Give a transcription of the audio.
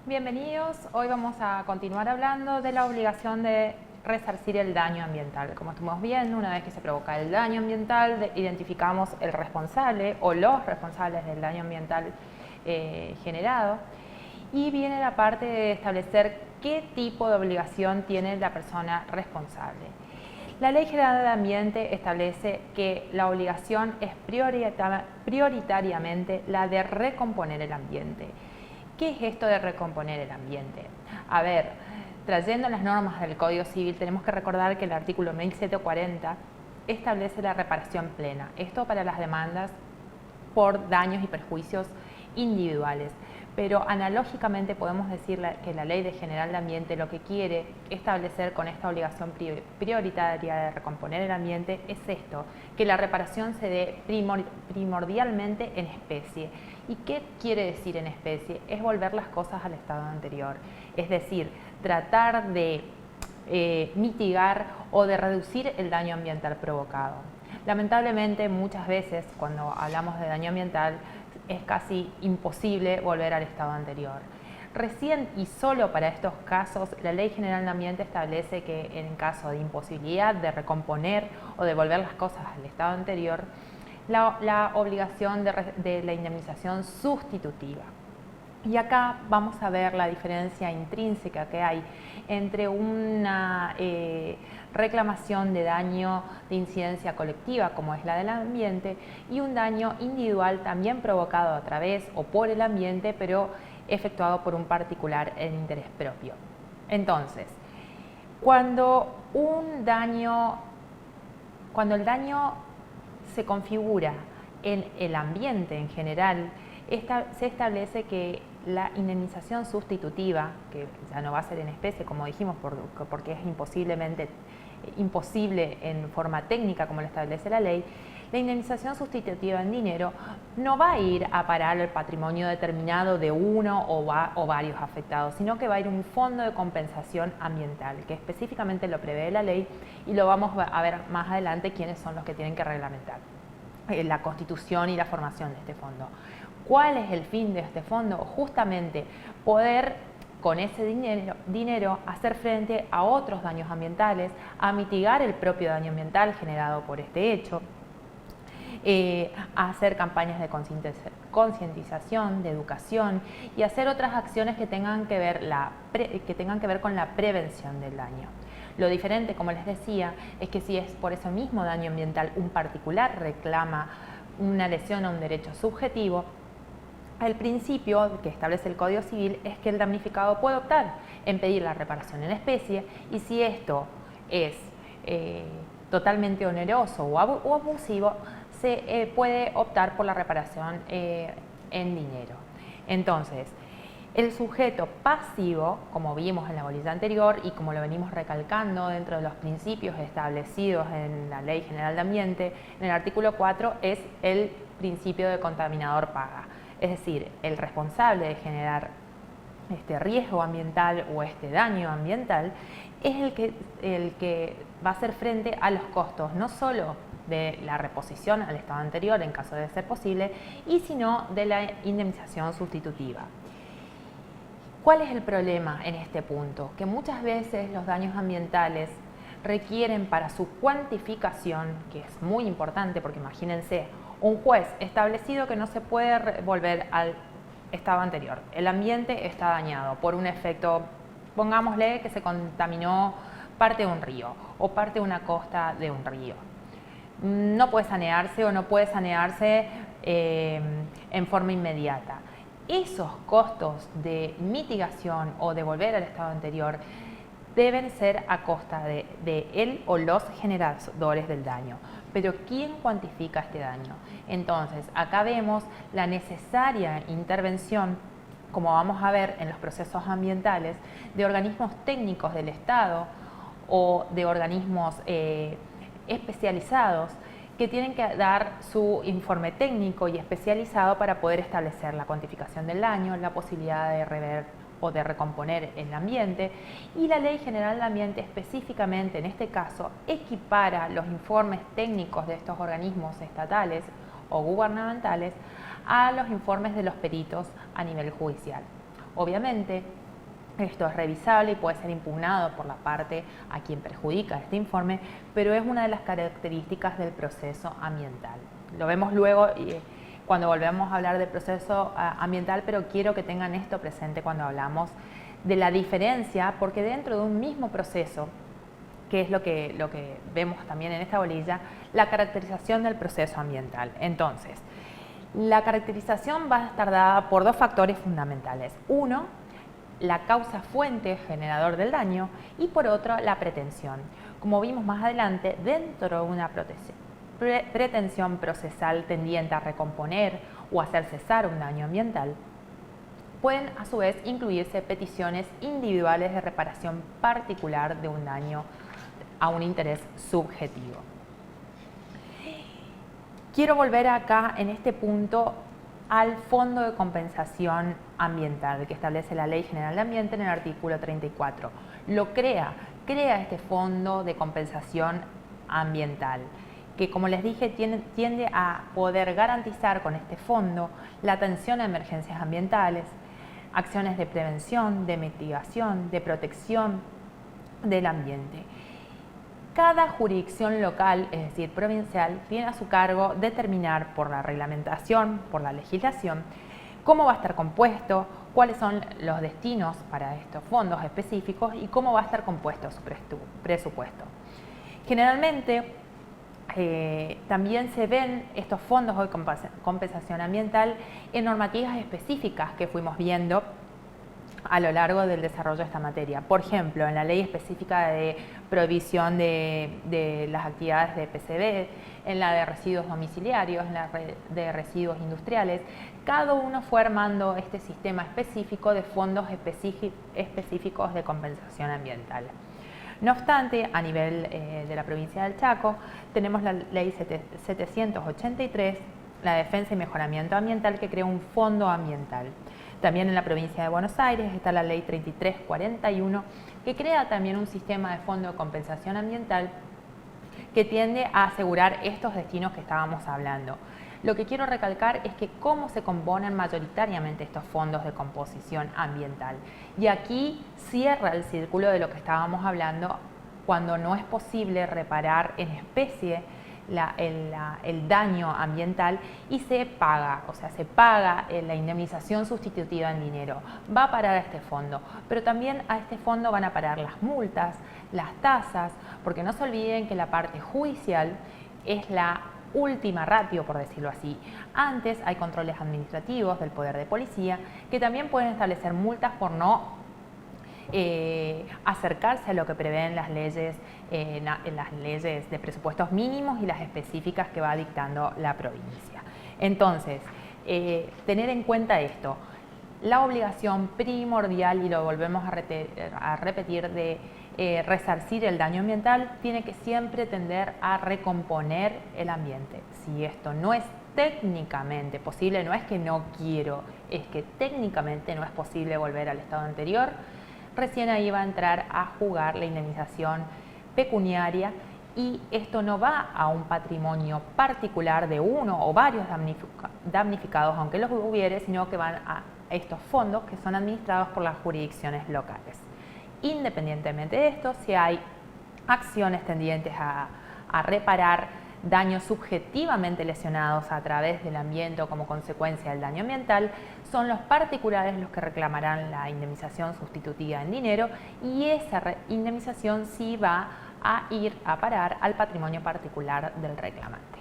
Bienvenidos, hoy vamos a continuar hablando de la obligación de resarcir el daño ambiental. Como estuvimos viendo, una vez que se provoca el daño ambiental, identificamos el responsable o los responsables del daño ambiental generado, y viene la parte de establecer qué tipo de obligación tiene la persona responsable. La Ley General del Ambiente establece que la obligación es prioritariamente la de recomponer el ambiente. ¿Qué es esto de recomponer el ambiente? A ver, trayendo las normas del Código Civil, tenemos que recordar que el artículo 1740 establece la reparación plena. Esto para las demandas por daños y perjuicios individuales. Pero analógicamente podemos decir que la Ley General de Ambiente lo que quiere establecer con esta obligación prioritaria de recomponer el ambiente es esto, que la reparación se dé primordialmente en especie. ¿Y qué quiere decir en especie? Es volver las cosas al estado anterior, es decir, tratar de mitigar o de reducir el daño ambiental provocado. Lamentablemente, muchas veces cuando hablamos de daño ambiental es casi imposible volver al estado anterior. Recién y solo para estos casos, la Ley General de Ambiente establece que en caso de imposibilidad de recomponer o de volver las cosas al estado anterior, la obligación de la indemnización sustitutiva. Y acá vamos a ver la diferencia intrínseca que hay entre una reclamación de daño de incidencia colectiva, como es la del ambiente, y un daño individual también provocado a través o por el ambiente, pero efectuado por un particular en interés propio. Entonces, cuando el daño se configura en el ambiente en general, se establece que la indemnización sustitutiva, que ya no va a ser en especie, como dijimos, porque es imposible en forma técnica, como lo establece la ley, la indemnización sustitutiva en dinero no va a ir a parar el patrimonio determinado de uno o varios afectados, sino que va a ir a un fondo de compensación ambiental, que específicamente lo prevé la ley, y lo vamos a ver más adelante quiénes son los que tienen que reglamentar la constitución y la formación de este fondo. ¿Cuál es el fin de este fondo? Justamente poder con ese dinero hacer frente a otros daños ambientales, a mitigar el propio daño ambiental generado por este hecho, a hacer campañas de concientización, de educación y hacer otras acciones que tengan que ver con la prevención del daño. Lo diferente, como les decía, es que si es por ese mismo daño ambiental un particular reclama una lesión a un derecho subjetivo, el principio que establece el Código Civil es que el damnificado puede optar en pedir la reparación en especie, y si esto es totalmente oneroso o abusivo, se puede optar por la reparación en dinero. Entonces, el sujeto pasivo, como vimos en la bolilla anterior y como lo venimos recalcando dentro de los principios establecidos en la Ley General de Ambiente, en el artículo 4 es el principio de contaminador paga. Es decir, el responsable de generar este riesgo ambiental o este daño ambiental es el que va a hacer frente a los costos, no solo de la reposición al estado anterior en caso de ser posible, sino de la indemnización sustitutiva. ¿Cuál es el problema en este punto? Que muchas veces los daños ambientales requieren para su cuantificación, que es muy importante porque imagínense, un juez establecido que no se puede volver al estado anterior. El ambiente está dañado por un efecto, pongámosle que se contaminó parte de un río o parte de una costa de un río. No puede sanearse o no puede sanearse en forma inmediata. Esos costos de mitigación o de volver al estado anterior deben ser a costa de él o los generadores del daño. Pero ¿quién cuantifica este daño? Entonces, acá vemos la necesaria intervención, como vamos a ver en los procesos ambientales, de organismos técnicos del Estado o de organismos especializados que tienen que dar su informe técnico y especializado para poder establecer la cuantificación del daño, la posibilidad de rever o de recomponer el ambiente, y la Ley General del Ambiente específicamente en este caso equipara los informes técnicos de estos organismos estatales o gubernamentales a los informes de los peritos a nivel judicial. Obviamente, esto es revisable y puede ser impugnado por la parte a quien perjudica este informe, pero es una de las características del proceso ambiental. Lo vemos luego cuando volvemos a hablar del proceso ambiental, pero quiero que tengan esto presente cuando hablamos de la diferencia, porque dentro de un mismo proceso, que es lo que vemos también en esta bolilla, la caracterización del proceso ambiental. Entonces, la caracterización va a estar dada por dos factores fundamentales. Uno, la causa fuente generador del daño, y por otro, la pretensión. Como vimos más adelante, dentro de una pretensión procesal tendiente a recomponer o hacer cesar un daño ambiental, pueden a su vez incluirse peticiones individuales de reparación particular de un daño a un interés subjetivo. Quiero volver acá en este punto al Fondo de Compensación Ambiental que establece la Ley General de Ambiente en el artículo 34. Lo crea este Fondo de Compensación Ambiental, que como les dije tiende a poder garantizar con este fondo la atención a emergencias ambientales, acciones de prevención, de mitigación, de protección del ambiente. Cada jurisdicción local, es decir, provincial, tiene a su cargo determinar por la reglamentación, por la legislación, cómo va a estar compuesto, cuáles son los destinos para estos fondos específicos y cómo va a estar compuesto su presupuesto. Generalmente, también se ven estos fondos de compensación ambiental en normativas específicas que fuimos viendo a lo largo del desarrollo de esta materia. Por ejemplo, en la ley específica de prohibición de las actividades de PCB, en la de residuos domiciliarios, en la de residuos industriales, cada uno fue armando este sistema específico de fondos específicos de compensación ambiental. No obstante, a nivel de la provincia del Chaco, tenemos la ley 783, la defensa y mejoramiento ambiental, que crea un fondo ambiental. También en la provincia de Buenos Aires está la ley 3341, que crea también un sistema de fondo de compensación ambiental que tiende a asegurar estos destinos que estábamos hablando. Lo que quiero recalcar es que cómo se componen mayoritariamente estos fondos de composición ambiental. Y aquí cierra el círculo de lo que estábamos hablando cuando no es posible reparar en especie el daño ambiental y se paga, o sea, se paga la indemnización sustitutiva en dinero. Va a parar a este fondo, pero también a este fondo van a parar las multas, las tasas, porque no se olviden que la parte judicial es la última ratio, por decirlo así. Antes hay controles administrativos del poder de policía que también pueden establecer multas por no acercarse a lo que prevén las leyes, las leyes de presupuestos mínimos y las específicas que va dictando la provincia. Entonces, tener en cuenta esto, la obligación primordial, y lo volvemos a repetir, de resarcir el daño ambiental, tiene que siempre tender a recomponer el ambiente. Si esto no es técnicamente posible, no es que no quiero, es que técnicamente no es posible volver al estado anterior, recién ahí va a entrar a jugar la indemnización pecuniaria, y esto no va a un patrimonio particular de uno o varios damnificados, aunque los hubiere, sino que van a estos fondos que son administrados por las jurisdicciones locales. Independientemente de esto, si hay acciones tendientes a reparar daños subjetivamente lesionados a través del ambiente o como consecuencia del daño ambiental, son los particulares los que reclamarán la indemnización sustitutiva en dinero, y esa indemnización sí va a ir a parar al patrimonio particular del reclamante.